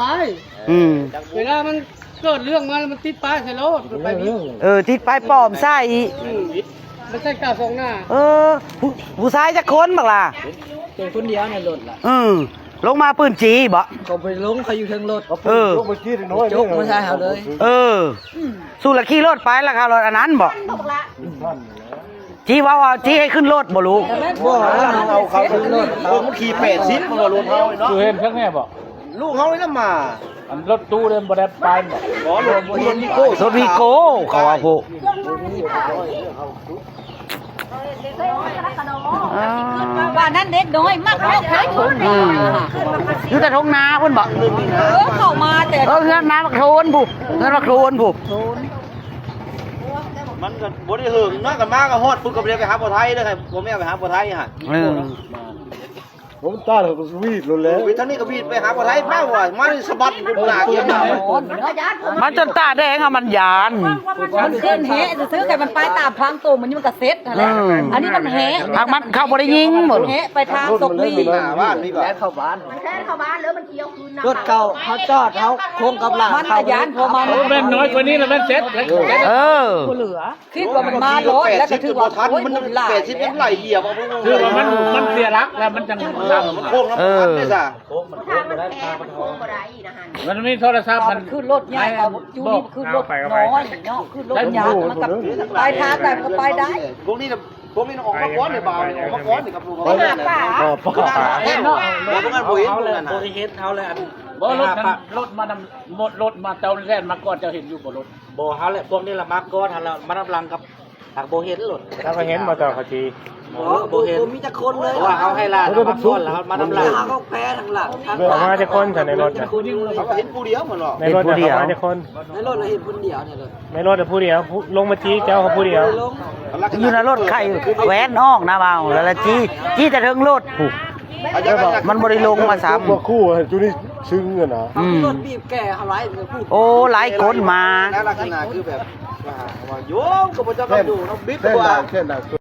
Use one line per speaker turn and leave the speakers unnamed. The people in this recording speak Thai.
ป้ายเวลามันเกิดเรื่องมาแล้วมันติดป้ายใส่รถไปวิ่ง
ติดป้ายปลอมใส่
ไม่ใช่กาสองหน้า
ผู้ชายจะค้นบักล่ะ
เป็นคนเดียวในรถล่ะ
ลงมาปืนจีบ่
เขาไปลงเขาอยู่ทางรถ
ลงไปกี้น้อย
จกไม่ใช่เขาเลย
สู้ละขี่รถไปละค่ะรถอันนั้นบ่จีว่าจีให้ขึ้นรถบ่ลูก
บ่เอาเขาขึ้นรถ
มันขี่80มันก็รถเฮาเนาะ
คือเห็นข้างแม่บอก
ลูกเฮานี่นำมา
อันรถตู้เดินบ่ได้ไปบอก
บ่รถวีโก้
รถวีโก้เขาว่าผู้
ว่านั้นเด็กน้อยมากเขาขายถุง
อยู่แต่ทงนาเพิ่นบ่
เข้ามาแต่
เฮือนนาบักโทนผู้เฮือนบักโทนผู้
มันก็บ่ได้หึงเนาะกันมาก็ฮอดปุ๊บก็ไปหาบ่ไทยเด้อครับบ่แม่ไปหาบ่ไทยฮะผมตาเลยก็วีดแล้ววีดทางนี้ก็วีดไปหาบ่ไทยแม่ว่ามันสะบัดอยู่หน้าเกียร์
มันจนตาแดงอะมันยาน
มันขึ้นแฮะจะซื้อกันมันไปตามพังตัวมันนี่มันก็เซ็ตอะไรอันนี้มันแฮะ
ทางมันเข้าบ่ได้ยิงหมด
แฮะไปทางศพนี่
บ้านนี่ก็
แค่เข้าบ้าน
แค่เข้าบ้านแล้วมันเที่ยวคืน
รถเก่าเขาจอดเขาโค้งกับหลัง
มันยานพอมา
แม่นน้อยกว่านี้แล้วแม่นเซ็ต
เหลือคิดว่ามันมาโลดแล้วก็ถือว่า
ทันมัน80มันไหลเหยียบเอา
คือว่ามันเสียรักแล้วมันจัง
มันโค้งแล้วมันได้ซะ
ทางมันแพงมันโค้งบ่ได้นะฮะ
มันมีโทรศัพท์มัน
ขึ้นรถใหญ่เอาจูนี่ขึ้นรถน้อยเนาะขึ้นรถยาวมันกับไปทางแต่ก็ไปได้
พวกนี้ออกมาก้อนในบ่าวนี่ออกมาก้อนนี่กับลูก
ไปหาป่า
เนาะบ่ต้องการบ่เห็นตรงนั้น
โบ
น่ะ
ริเฮ็ดเขาเลยอัน
บ่รถมานำหมดรถมาเจ้าแล่นมาก่อนเจ้าเห็นอยู่บ่รถ
โบเขาแหละพวกนี้ละมักก้อนทันแล้วมารับรังกับทางโบเฮ็ดรถ
ถ้าเขาเห็นบ่เจ้าเขาจี
โบเฮ็ดมีแต่คนเลยว่าเขาให้ลาดมาก้อนแล้วมารับรังเขาแพ้ทางหลังทาง
ออกมาจะคนในรถ
เขาเห็นผู้เดียวเหมือนหรอ
ในรถออกมาจะคน
ในรถเราเห็นคนเดียวเนี่ยเลย
ในรถผู้เดียวลงมาจี้เจ้าเขาผู้เดียว
อยู่ในรถไข่แหวนออกนะบ่าวแล้วละจี้แต่ถึงรถผู้มันบ่ได้ลงมาซ้ำ
บ่คู่จุนี่ซึ้งกันนะ
รถบีบแก่เขาไล่พูด
โอ้หลายคนมา
ลักษณะคือแบบว่าโยมก็บ่จะมาดูน้องบิ๊กว่า